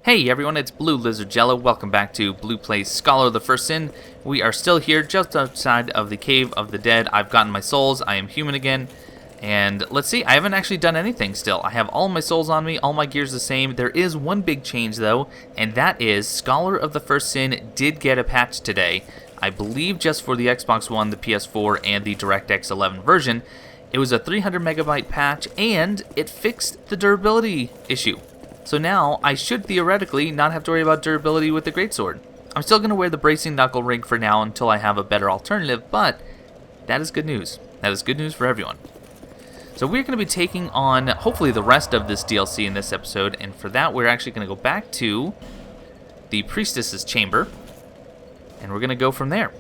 Hey everyone, it's Blue Lizard Jello. Welcome back to Blue Plays Scholar of the First Sin. We are still here just outside of the Cave of the Dead. I've gotten my souls, I am human again. And let's see, I haven't actually done anything still. I have all my souls on me, all my gear's the same. There is one big change though, and that is Scholar of the First Sin did get a patch today. I believe just for the Xbox One, the PS4, and the DirectX 11 version. It was a 300 megabyte patch, and it fixed the durability issue. So now, I should theoretically not have to worry about durability with the greatsword. I'm still going to wear the bracing knuckle ring for now until I have a better alternative, but that is good news. That is good news for everyone. So we're going to be taking on, hopefully, the rest of this DLC in this episode, and for that, we're actually going to go back to the Priestess's Chamber, and we're going to go from there.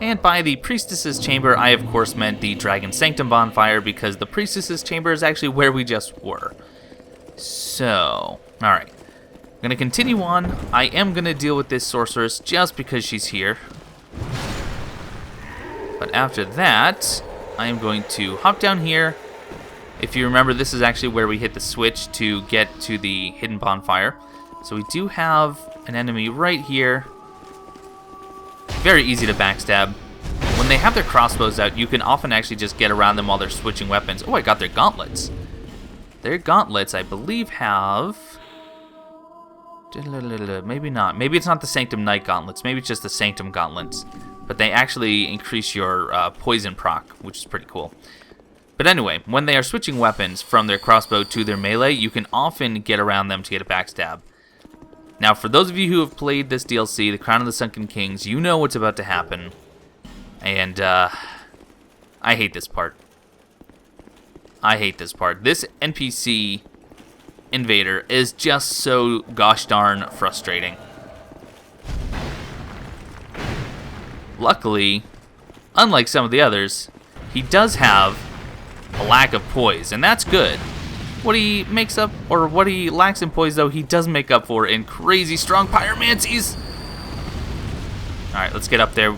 And by the Priestess's Chamber, I of course meant the Dragon Sanctum bonfire, because the Priestess's Chamber is actually where we just were. So, alright. I'm going to continue on. I am going to deal with this sorceress just because she's here. But after that, I am going to hop down here. If you remember, this is actually where we hit the switch to get to the hidden bonfire. So we do have an enemy right here. Very easy to backstab. When they have their crossbows out, you can often actually just get around them while they're switching weapons. Oh, I got their gauntlets. Their gauntlets, I believe, have... Maybe not. Maybe it's not the Sanctum Knight gauntlets. Maybe it's just the Sanctum gauntlets. But they actually increase your poison proc, which is pretty cool. But anyway, when they are switching weapons from their crossbow to their melee, you can often get around them to get a backstab. Now, for those of you who have played this DLC, The Crown of the Sunken Kings, you know what's about to happen. And, I hate this part. I hate this part. This NPC Invader is just so gosh darn frustrating. Luckily, unlike some of the others, he does have a lack of poise, and that's good. What he makes up, or what he lacks in poise, though, he does make up for in crazy strong pyromancies. Alright, let's get up there.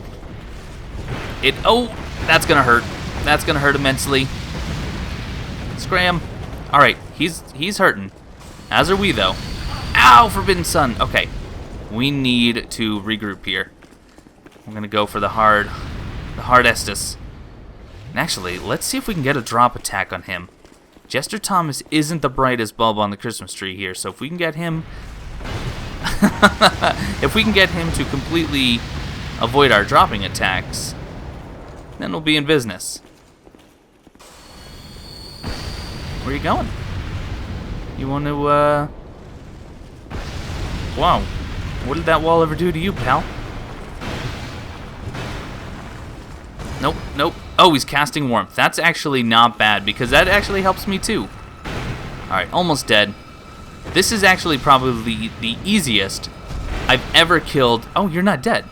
Oh, that's gonna hurt. That's gonna hurt immensely. Scram. Alright, he's hurting. As are we, though. Ow, Forbidden Sun. Okay, we need to regroup here. I'm gonna go for the hard Estus. And actually, let's see if we can get a drop attack on him. Jester Thomas isn't the brightest bulb on the Christmas tree here, so if we can get him... if we can get him to completely avoid our dropping attacks, then we'll be in business. Where are you going? You want to, Wow. What did that wall ever do to you, pal? Nope, nope. Oh, he's casting Warmth. That's actually not bad, because that actually helps me too. Alright, almost dead. This is actually probably the easiest I've ever killed... Oh, you're not dead.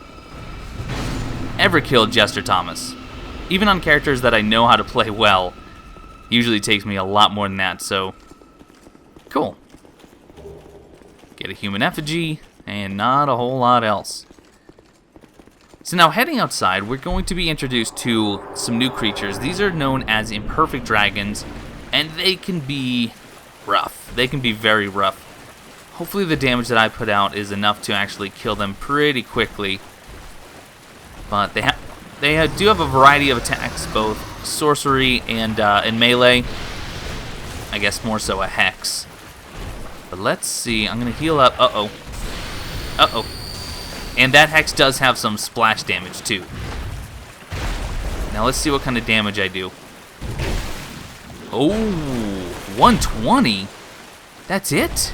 Ever killed Jester Thomas. Even on characters that I know how to play well, usually takes me a lot more than that, so... Cool. Get a human effigy, and not a whole lot else. So now, heading outside, we're going to be introduced to some new creatures. These are known as Imperfect dragons, and they can be rough. They can be very rough. Hopefully the damage that I put out is enough to actually kill them pretty quickly. But they do have a variety of attacks, both sorcery and melee. I guess more so a hex. But let's see. I'm going to heal up. Uh-oh. Uh-oh. And that hex does have some splash damage, too. Now let's see what kind of damage I do. Oh, 120? That's it?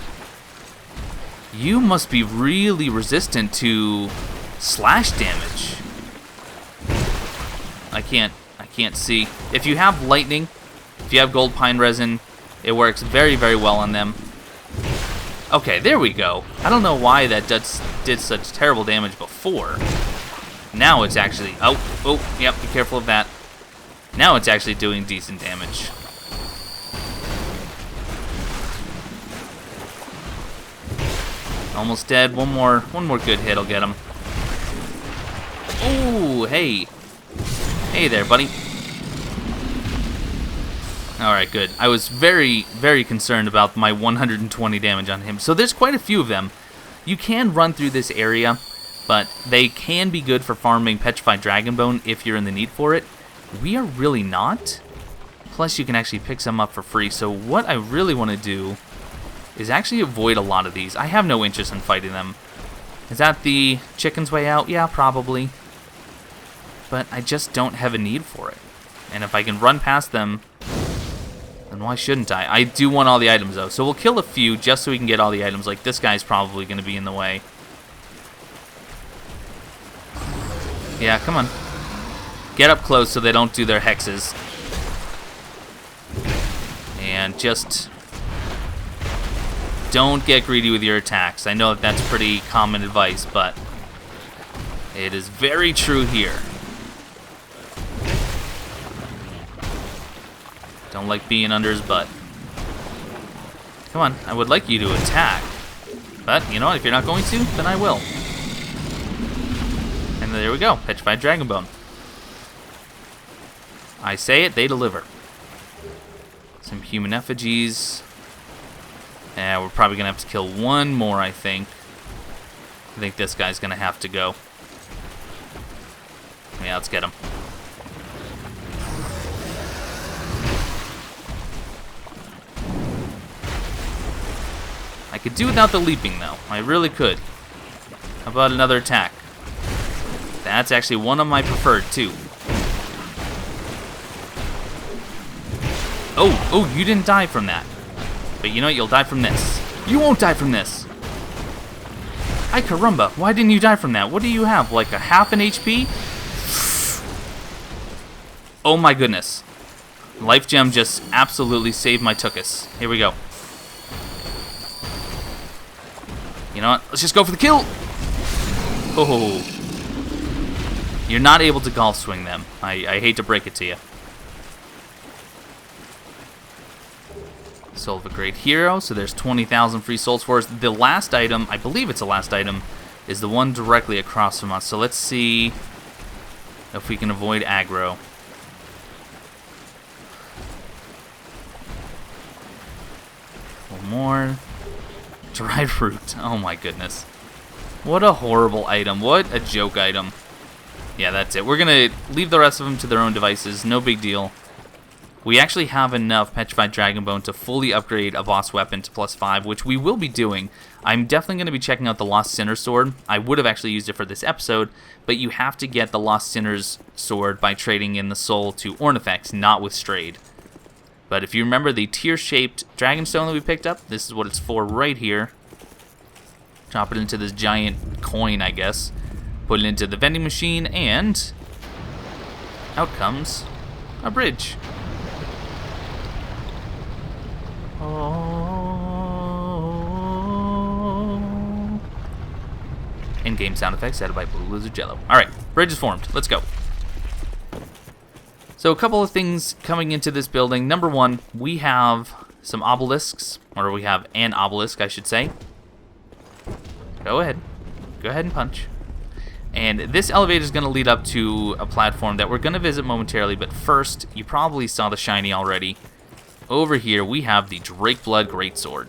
You must be really resistant to slash damage. I can't see. If you have lightning, if you have gold pine resin, it works very, very well on them. Okay, there we go. I don't know why that did such terrible damage before. Now it's actually... Oh, yep, be careful of that. Now it's actually doing decent damage. Almost dead. One more good hit will get him. Oh, hey. Hey there, buddy. Alright, good. I was very, very concerned about my 120 damage on him. So there's quite a few of them. You can run through this area, but they can be good for farming Petrified Dragonbone if you're in the need for it. We are really not. Plus, you can actually pick some up for free. So what I really want to do is actually avoid a lot of these. I have no interest in fighting them. Is that the chicken's way out? Yeah, probably. But I just don't have a need for it. And if I can run past them, then why shouldn't I? I do want all the items, though. So we'll kill a few just so we can get all the items. Like, this guy's probably going to be in the way. Yeah, come on. Get up close so they don't do their hexes. And just don't get greedy with your attacks. I know that that's pretty common advice, but it is very true here. Don't like being under his butt. Come on, I would like you to attack. But, you know what, if you're not going to, then I will. And there we go, Petrified Dragonbone. I say it, they deliver. Some human effigies. Yeah, we're probably going to have to kill one more, I think. I think this guy's going to have to go. Yeah, let's get him. I could do without the leaping, though. I really could. How about another attack? That's actually one of my preferred, too. Oh, you didn't die from that. But you know what? You'll die from this. You won't die from this. Ay caramba, why didn't you die from that? What do you have, like a half an HP? Oh my goodness. Life Gem just absolutely saved my tuchus. Here we go. You know what? Let's just go for the kill. Oh. You're not able to golf swing them. I hate to break it to you. Soul of a Great Hero, so there's 20,000 free souls for us. The last item, I believe it's the last item, is the one directly across from us. So let's see if we can avoid aggro. One more. Dried fruit. Oh my goodness. What a horrible item. What a joke item. Yeah, that's it. We're going to leave the rest of them to their own devices. No big deal. We actually have enough Petrified Dragonbone to fully upgrade a boss weapon to +5, which we will be doing. I'm definitely going to be checking out the Lost Sinner Sword. I would have actually used it for this episode, but you have to get the Lost Sinner's Sword by trading in the soul to Ornifex, not with Strayed. But if you remember the tear-shaped Dragonstone that we picked up, this is what it's for right here. Drop it into this giant coin, I guess. Put it into the vending machine, and out comes a bridge. Oh. In-game sound effects added by Blue Lizard Jello. Alright, bridge is formed. Let's go. So a couple of things coming into this building. Number one, we have some obelisks, or we have an obelisk, I should say. Go ahead. Go ahead and punch. And this elevator is going to lead up to a platform that we're going to visit momentarily, but first, you probably saw the shiny already. Over here, we have the Drakeblood Greatsword.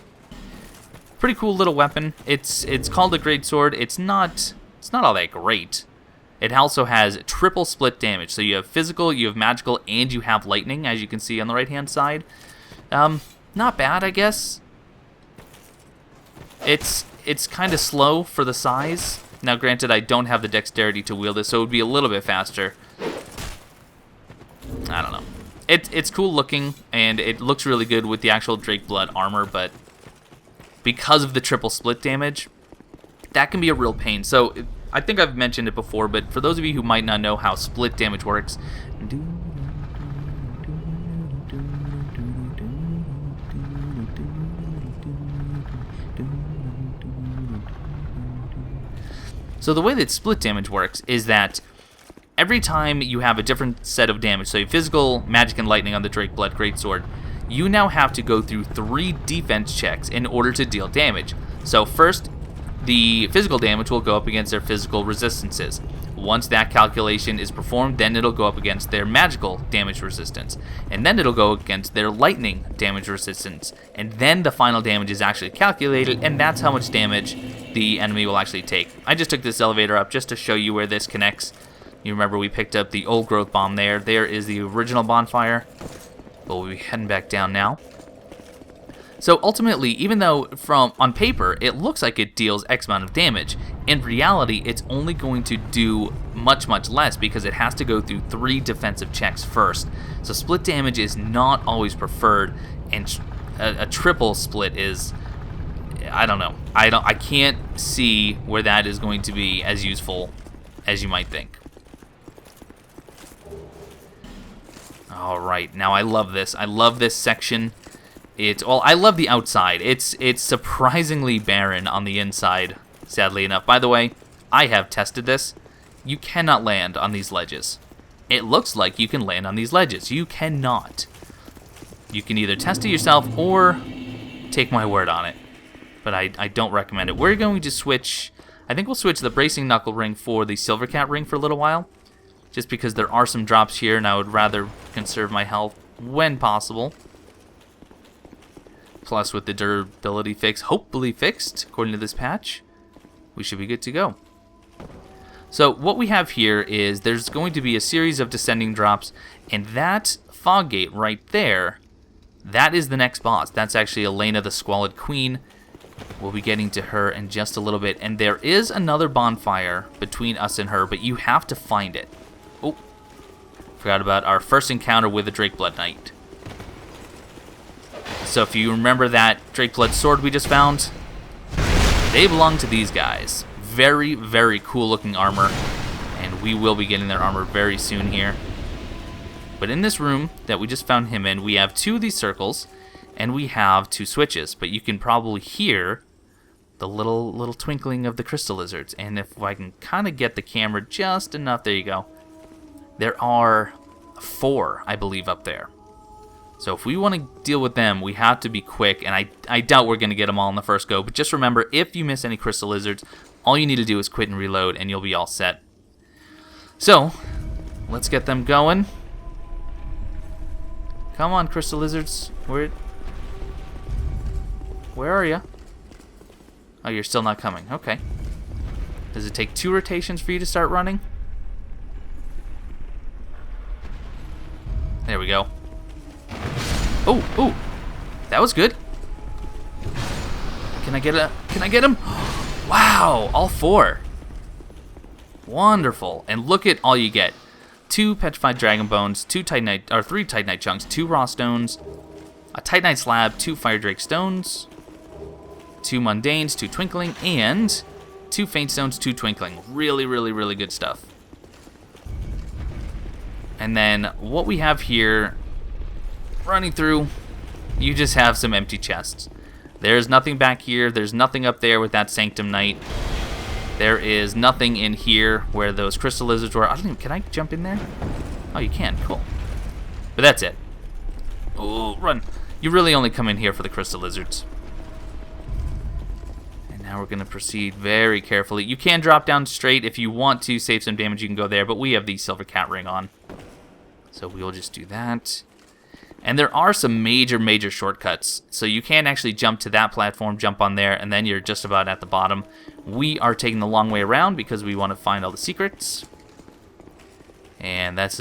Pretty cool little weapon. It's called a Greatsword. It's not all that great. It also has triple split damage. So you have physical, you have magical, and you have lightning, as you can see on the right-hand side. Not bad, I guess. It's kind of slow for the size. Now, granted, I don't have the dexterity to wield it, so it would be a little bit faster. I don't know. It's cool looking, and it looks really good with the actual Drakeblood armor, but because of the triple split damage, that can be a real pain. So, I think I've mentioned it before, but for those of you who might not know how split damage works, so the way that split damage works is that every time you have a different set of damage, so you have physical, magic, and lightning on the Drakeblood Greatsword, you now have to go through 3 defense checks in order to deal damage. So first, the physical damage will go up against their physical resistances. Once that calculation is performed, then it'll go up against their magical damage resistance. And then it'll go against their lightning damage resistance. And then the final damage is actually calculated, and that's how much damage the enemy will actually take. I just took this elevator up just to show you where this connects. You remember we picked up the old growth bomb there. There is the original bonfire. But we'll be heading back down now. So ultimately, even though on paper it looks like it deals X amount of damage, in reality it's only going to do much, much less because it has to go through 3 defensive checks first. So split damage is not always preferred, and a triple split is, I don't know. I can't see where that is going to be as useful as you might think. All right, now I love this. I love this section. I love the outside. It's surprisingly barren on the inside, sadly enough. By the way, I have tested this. You cannot land on these ledges. It looks like you can land on these ledges. You cannot. You can either test it yourself or take my word on it. But I don't recommend it. We're going to switch. I think we'll switch the bracing knuckle ring for the silver cat ring for a little while. Just because there are some drops here, and I would rather conserve my health when possible. Plus, with the durability fix hopefully fixed, according to this patch, we should be good to go. So what we have here is there's going to be a series of descending drops, and that fog gate right there, that is the next boss. That's actually Elena, the Squalid Queen. We'll be getting to her in just a little bit, and there is another bonfire between us and her, but you have to find it. Oh, forgot about our first encounter with the Drake Blood Knight. So if you remember that Drake Blood sword we just found, they belong to these guys. Very, very cool looking armor, and we will be getting their armor very soon here. But in this room that we just found him in, we have 2 of these circles, and we have 2 switches. But you can probably hear the little twinkling of the crystal lizards. And if I can kind of get the camera just enough, there you go. There are 4, I believe, up there. So if we want to deal with them, we have to be quick, and I doubt we're going to get them all in the first go. But just remember, if you miss any crystal lizards, all you need to do is quit and reload, and you'll be all set. So, let's get them going. Come on, crystal lizards. Where are you? Oh, you're still not coming. Okay. Does it take 2 rotations for you to start running? There we go. Oh, that was good. Can I get him? Wow, all 4. Wonderful. And look at all you get. 2 petrified dragon bones, 3 titanite chunks, 2 raw stones, a titanite slab, 2 fire drake stones, 2 mundanes, 2 twinkling, and 2 faint stones, 2 twinkling. Really, really, really good stuff. And then what we have here, running through, you just have some empty chests. There's nothing back here. There's nothing up there with that Sanctum Knight. There is nothing in here where those crystal lizards were. I don't even, can I jump in there? Oh, you can. Cool. But that's it. Oh, run. You really only come in here for the crystal lizards. And now we're going to proceed very carefully. You can drop down straight. If you want to save some damage, you can go there. But we have the silver cat ring on. So we'll just do that. And there are some major shortcuts. So you can actually jump to that platform, jump on there, and then you're just about at the bottom. We are taking the long way around because we want to find all the secrets. And this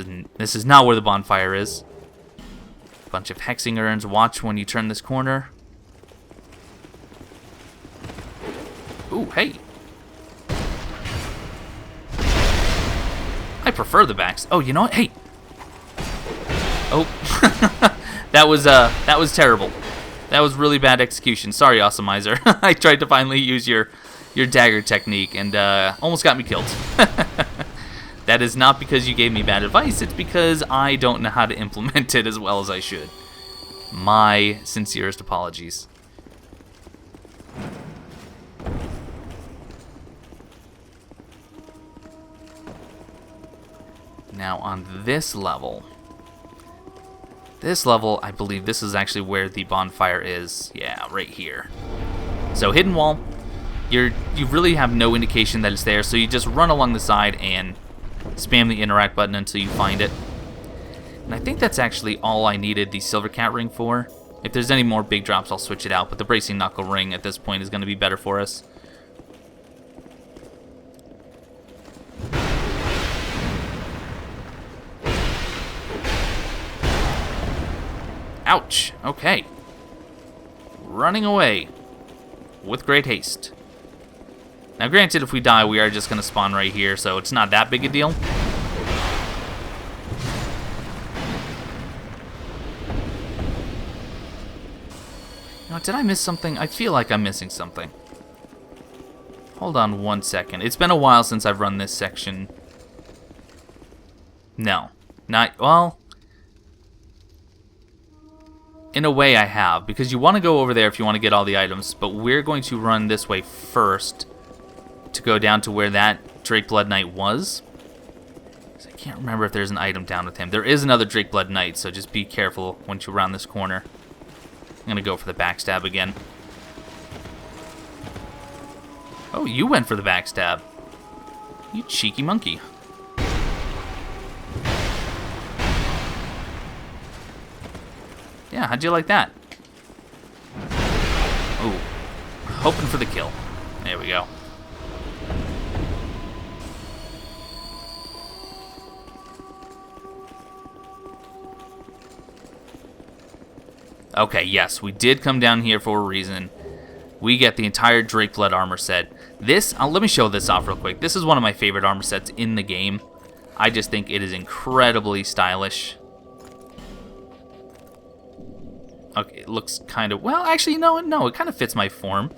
is not where the bonfire is. Bunch of hexing urns. Watch when you turn this corner. Ooh, hey. I prefer the backs. Oh, you know what? Hey. Oh, that was terrible. That was really bad execution. Sorry, Awesomizer. I tried to finally use your dagger technique and almost got me killed. That is not because you gave me bad advice. It's because I don't know how to implement it as well as I should. My sincerest apologies. Now on this level, I believe this is actually where the bonfire is. Yeah, right here. So hidden wall. You really have no indication that it's there, so you just run along the side and spam the interact button until you find it. And I think that's actually all I needed the silver cat ring for. If there's any more big drops, I'll switch it out, but the bracing knuckle ring at this point is going to be better for us. Ouch! Okay. Running away with great haste. Now granted, if we die, we are just going to spawn right here, so it's not that big a deal. Now, did I miss something? I feel like I'm missing something. Hold on 1 second. It's been a while since I've run this section. No. Not, well... in a way I have, because you want to go over there if you want to get all the items, but we're going to run this way first to go down to where that Drake Blood Knight was. I can't remember if there's an item down with him. There is another Drake Blood Knight, so just be careful once you round this corner. I'm going to go for the backstab again. Oh, you went for the backstab. You cheeky monkey. Yeah, how'd you like that? Ooh. Hoping for the kill. There we go. Okay, yes, we did come down here for a reason. We get the entire Drake Blood armor set. This, let me show this off real quick. This is one of my favorite armor sets in the game. I just think it is incredibly stylish. Okay, it looks kind of... well, actually, no, it kind of fits my form.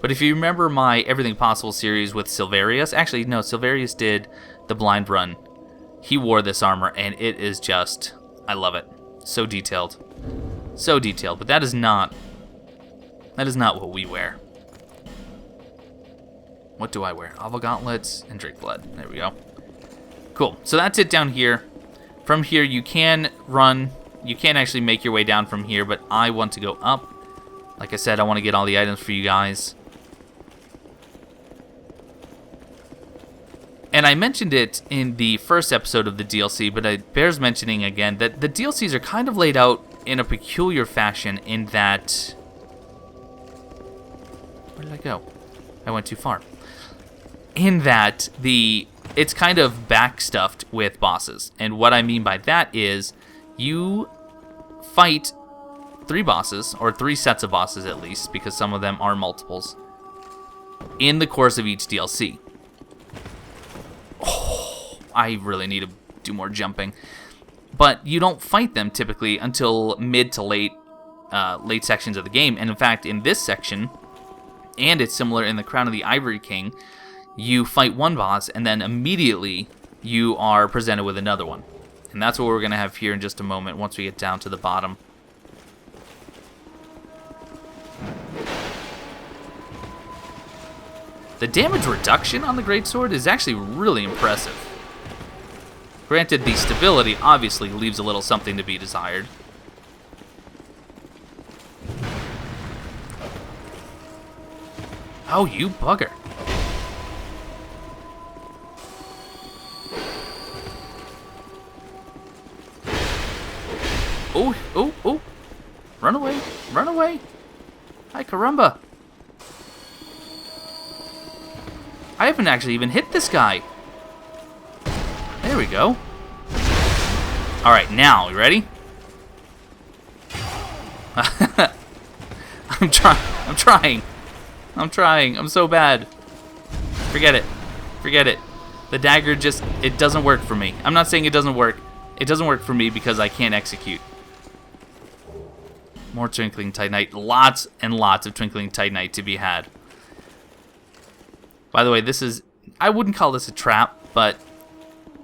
But if you remember my Everything Possible series with Silverius... actually, no, Silverius did the blind run. He wore this armor, and it is just... I love it. So detailed. So detailed, but that is not what we wear. What do I wear? Ava gauntlets and Drake Blood. There we go. Cool. So that's it down here. From here, you can run... you can't actually make your way down from here, but I want to go up. Like I said, I want to get all the items for you guys. And I mentioned it in the first episode of the DLC, but it bears mentioning again that the DLCs are kind of laid out in a peculiar fashion in that... where did I go? I went too far. In that it's kind of backstuffed with bosses. And what I mean by that is you fight 3 bosses, or 3 sets of bosses at least, because some of them are multiples, in the course of each DLC. Oh, I really need to do more jumping. But you don't fight them typically until mid to late sections of the game. And in fact, in this section, and it's similar in the Crown of the Ivory King, you fight one boss and then immediately you are presented with another one. And that's what we're going to have here in just a moment once we get down to the bottom. The damage reduction on the Greatsword is actually really impressive. Granted, the stability obviously leaves a little something to be desired. Oh, you bugger. Oh, oh, oh. Run away, run away. Hi, caramba. I haven't actually even hit this guy. There we go. Alright, now, you ready? I'm trying. I'm so bad. Forget it. The dagger just, it doesn't work for me. I'm not saying it doesn't work. It doesn't work for me because I can't execute. More Twinkling Titanite. Lots and lots of Twinkling Titanite to be had. By the way, this is, I wouldn't call this a trap, but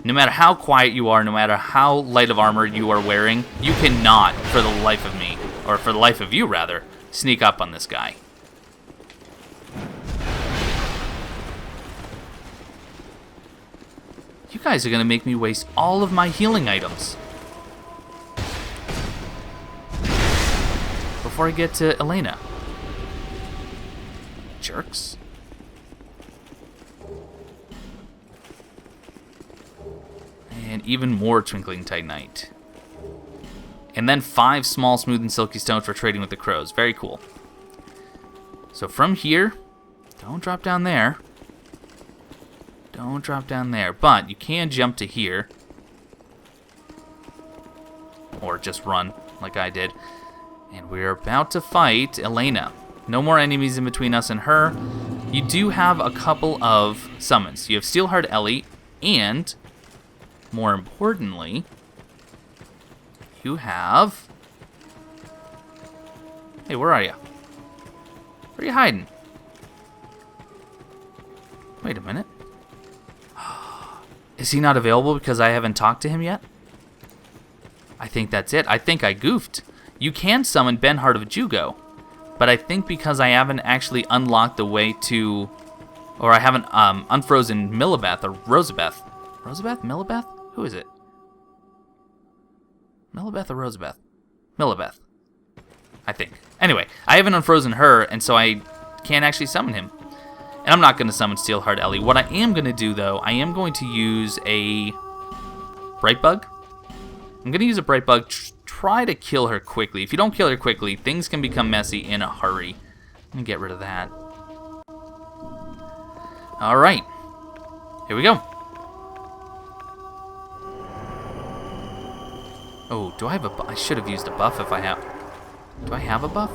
no matter how quiet you are, no matter how light of armor you are wearing, you cannot, for the life of me, or for the life of you rather, sneak up on this guy. You guys are going to make me waste all of my healing items. Before I get to Elena. Jerks. And even more Twinkling Titanite. And then 5 small, smooth, and silky stones for trading with the crows. Very cool. So from here, don't drop down there. Don't drop down there. But you can jump to here. Or just run, like I did. And we're about to fight Elena. No more enemies in between us and her. You do have a couple of summons. You have Steelheart Ellie, and, more importantly, you have... Hey, where are you? Where are you hiding? Wait a minute. Is he not available because I haven't talked to him yet? I think that's it. I think I goofed. You can summon Benhart of Jugo, but I think because I haven't actually unlocked the way to... Or I haven't unfrozen Millibeth or Rosabeth. Rosabeth? Millibeth? Who is it? Millibeth or Rosabeth? Millibeth, I think. Anyway, I haven't unfrozen her, and so I can't actually summon him. And I'm not going to summon Steelheart Ellie. What I am going to do, though, I am going to use a Bright Bug. I'm going to use a Bright Bug. Try to kill her quickly. If you don't kill her quickly, things can become messy in a hurry. Let me get rid of that. All right. Here we go. Oh, do I have a buff? I should have used a buff if I have... Do I have a buff?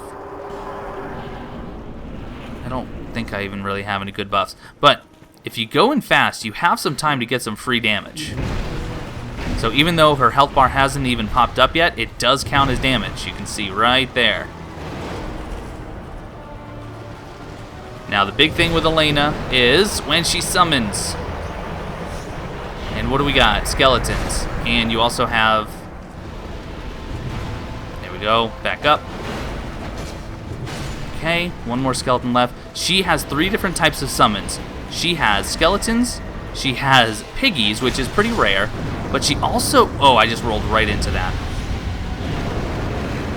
I don't think I even really have any good buffs. But if you go in fast, you have some time to get some free damage. So even though her health bar hasn't even popped up yet, it does count as damage. You can see right there. Now the big thing with Elena is when she summons. And what do we got? Skeletons. And you also have... There we go. Back up. Okay, one more skeleton left. She has 3 different types of summons. She has skeletons, she has piggies, which is pretty rare, but she also... Oh, I just rolled right into that.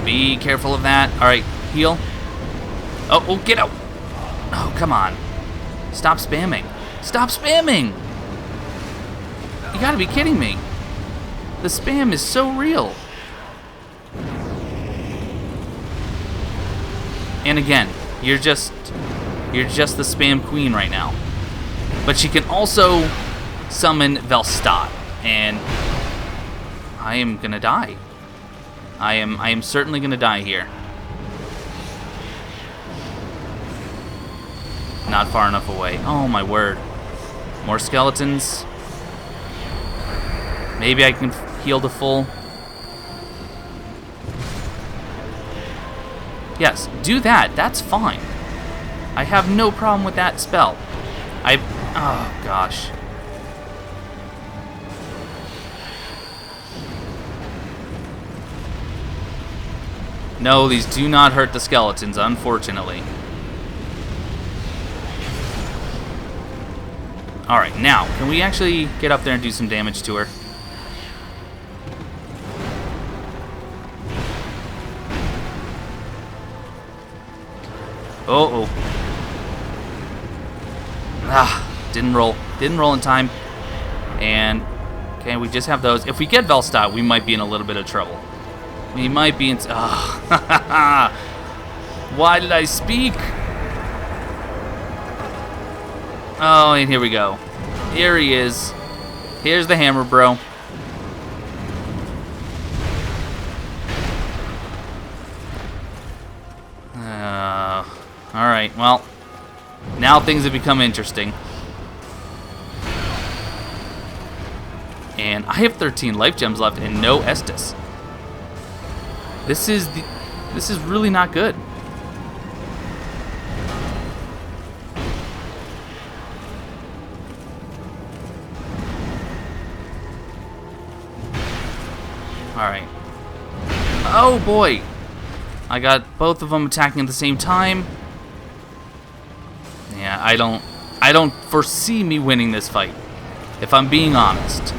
Be careful of that. Alright, heal. Oh, get out. Oh, come on. Stop spamming. Stop spamming! You gotta be kidding me. The spam is so real. And again, you're just the spam queen right now. But she can also summon Velstadt, and I am gonna die. I am certainly gonna die here. Not far enough away. Oh my word. More skeletons. Maybe I can heal to full. Yes, do that. That's fine. I have no problem with that spell. Oh, gosh. No, these do not hurt the skeletons, unfortunately. Alright, now, can we actually get up there and do some damage to her? Uh-oh. Didn't roll. Didn't roll in time. And, okay, we just have those. If we get Velstadt, we might be in a little bit of trouble. We might be in... Why did I speak? Oh, and here we go. Here he is. Here's the hammer, bro. Alright, well, now things have become interesting. And I have 13 life gems left and no Estus. This is really not good. Alright. Oh boy! I got both of them attacking at the same time. Yeah, I don't foresee me winning this fight, if I'm being honest.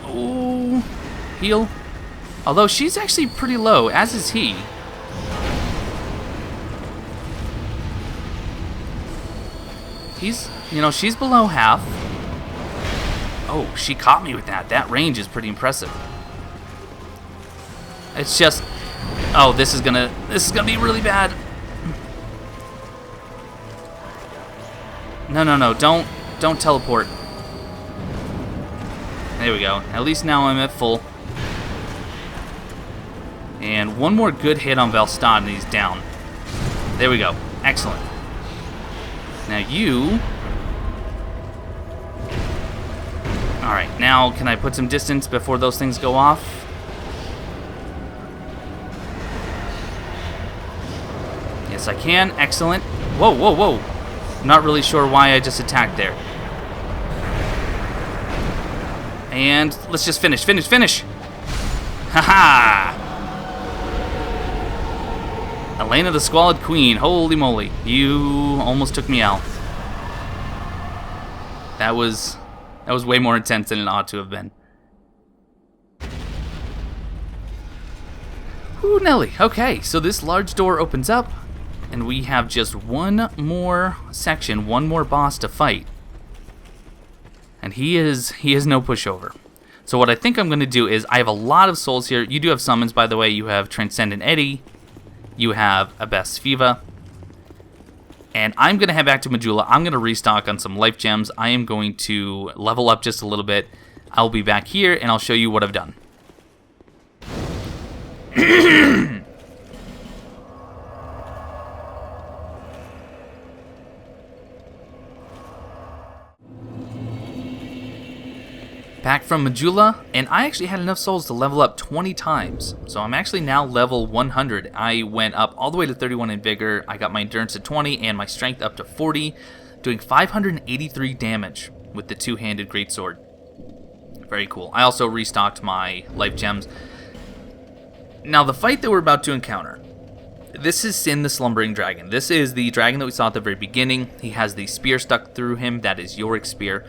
Ooh, heal. Although she's actually pretty low, as is he. she's below half. Oh, she caught me with that. That range is pretty impressive. It's just, oh, this is gonna be really bad. No, don't teleport. There we go. At least now I'm at full. And one more good hit on Velstadt and he's down. There we go. Excellent. Now you... Alright, now can I put some distance before those things go off? Yes, I can. Excellent. Whoa. I'm not really sure why I just attacked there. And let's just finish. Haha! Elena the Squalid Queen. Holy moly. You almost took me out. That was way more intense than it ought to have been. Ooh, Nelly. Okay, so this large door opens up, and we have just one more section, one more boss to fight. And he is no pushover. So what I think I'm going to do is, I have a lot of souls here. You do have summons, by the way. You have Transcendent Eddie. You have Abbess Fiva. And I'm going to head back to Majula. I'm going to restock on some life gems. I am going to level up just a little bit. I'll be back here, and I'll show you what I've done. Back from Majula, and I actually had enough souls to level up 20 times. So I'm actually now level 100. I went up all the way to 31 in vigor. I got my endurance to 20 and my strength up to 40, doing 583 damage with the two-handed greatsword. Very cool. I also restocked my life gems. Now the fight that we're about to encounter, this is Sinh the Slumbering Dragon. This is the dragon that we saw at the very beginning. He has the spear stuck through him. That is Yorick's spear.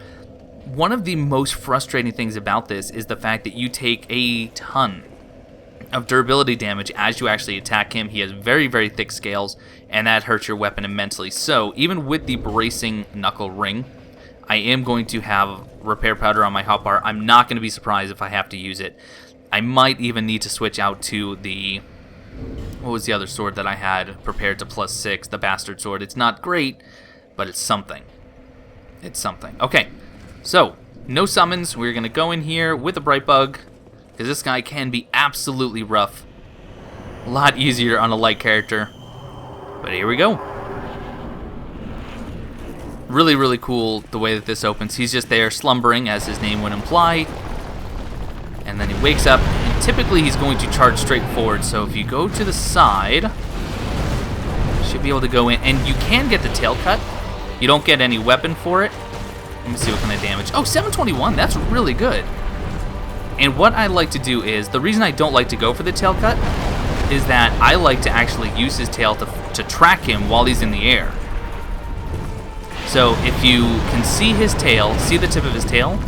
One of the most frustrating things about this is the fact that you take a ton of durability damage as you actually attack him. He has very, very thick scales, and that hurts your weapon immensely. So even with the bracing knuckle ring, I am going to have repair powder on my hotbar. I'm not going to be surprised if I have to use it. I might even need to switch out to the... What was the other sword that I had prepared to +6? The bastard sword. It's not great, but it's something. It's something. Okay. So, no summons. We're going to go in here with a Bright Bug, because this guy can be absolutely rough. A lot easier on a light character. But here we go. Really, really cool the way that this opens. He's just there slumbering, as his name would imply. And then he wakes up, and typically he's going to charge straight forward. So if you go to the side, you should be able to go in. And you can get the tail cut. You don't get any weapon for it. Let me see what kind of damage. Oh, 721. That's really good. And what I like to do is, the reason I don't like to go for the tail cut is that I like to actually use his tail to track him while he's in the air. So if you can see his tail, see the tip of his tail,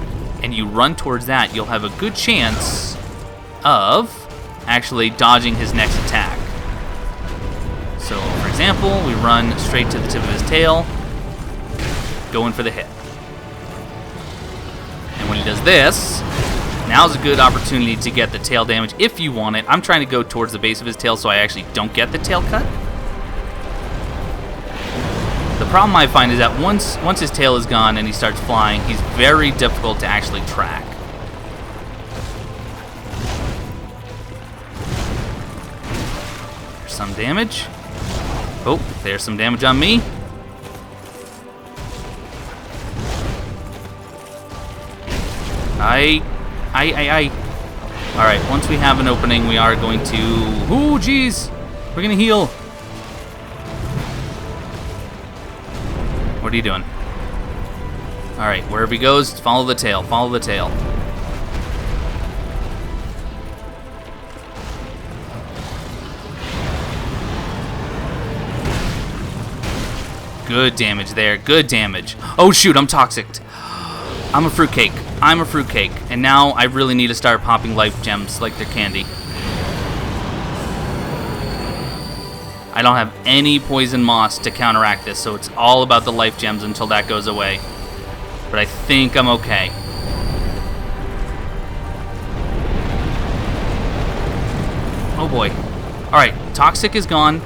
and you run towards that, you'll have a good chance of actually dodging his next attack. So, for example, we run straight to the tip of his tail, going for the hit. And when he does this, now's a good opportunity to get the tail damage if you want it. I'm trying to go towards the base of his tail so I actually don't get the tail cut. The problem I find is that once his tail is gone and he starts flying, he's very difficult to actually track. There's some damage. Oh, there's some damage on me. Alright, once we have an opening, we are going to... Ooh, jeez! We're gonna heal. What are you doing? Alright, wherever he goes, follow the tail, follow the tail. Good damage there, good damage. Oh shoot, I'm toxic. I'm a fruitcake. I'm a fruitcake. And now I really need to start popping life gems like they're candy. I don't have any poison moss to counteract this, so it's all about the life gems until that goes away. But I think I'm okay. Oh boy. Alright, Toxic is gone.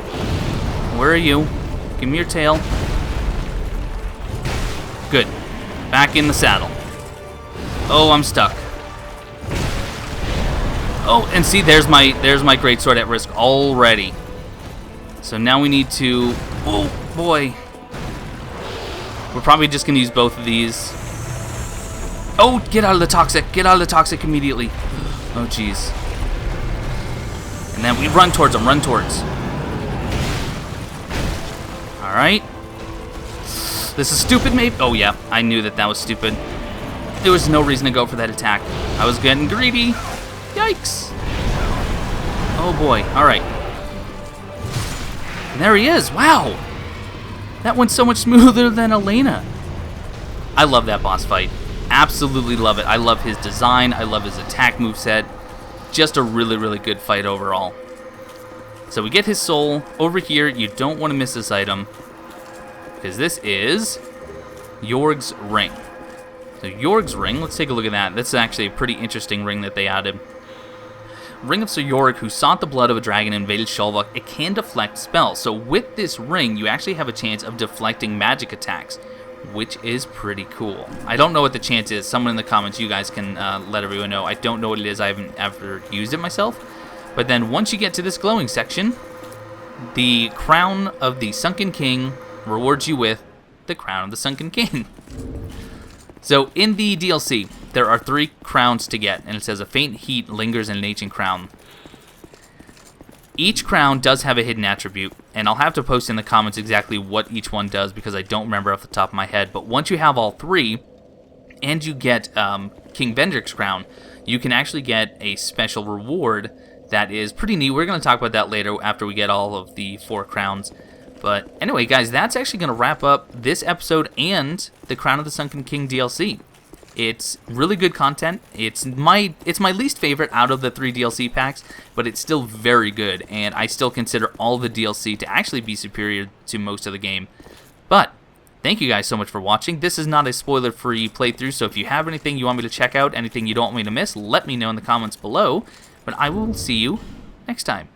Where are you? Give me your tail. Good. Back in the saddle. Oh, I'm stuck. Oh, and see, there's my greatsword at risk already. So now we need to... Oh, boy. We're probably just going to use both of these. Oh, get out of the Toxic. Get out of the Toxic immediately. Oh, jeez. And then we run towards them. Run towards. Alright. This is stupid, maybe? Oh, yeah. I knew that was stupid. There was no reason to go for that attack. I was getting greedy. Yikes. Oh, boy. Alright. And there he is. Wow. That went so much smoother than Elena. I love that boss fight. Absolutely love it. I love his design. I love his attack moveset. Just a really, really good fight overall. So we get his soul. Over here, you don't want to miss this item, because this is Jorg's Ring. So Jorg's Ring, let's take a look at that. This is actually a pretty interesting ring that they added. Ring of Sir Jorg, who sought the blood of a dragon and invaded Sholvok. It can deflect spells. So with this ring, you actually have a chance of deflecting magic attacks, which is pretty cool. I don't know what the chance is. Someone in the comments, you guys can let everyone know. I don't know what it is. I haven't ever used it myself. But then once you get to this glowing section, the Crown of the Sunken King rewards you with the Crown of the Sunken King. So in the DLC, there are 3 crowns to get, and it says a faint heat lingers in an ancient crown. Each crown does have a hidden attribute, and I'll have to post in the comments exactly what each one does because I don't remember off the top of my head. But once you have all 3, and you get King Vendrick's crown, you can actually get a special reward that is pretty neat. We're going to talk about that later after we get all of the 4 crowns. But anyway, guys, that's actually going to wrap up this episode and the Crown of the Sunken King DLC. It's really good content. It's my least favorite out of the 3 DLC packs, but it's still very good, and I still consider all the DLC to actually be superior to most of the game. But thank you guys so much for watching. This is not a spoiler-free playthrough, so if you have anything you want me to check out, anything you don't want me to miss, let me know in the comments below. But I will see you next time.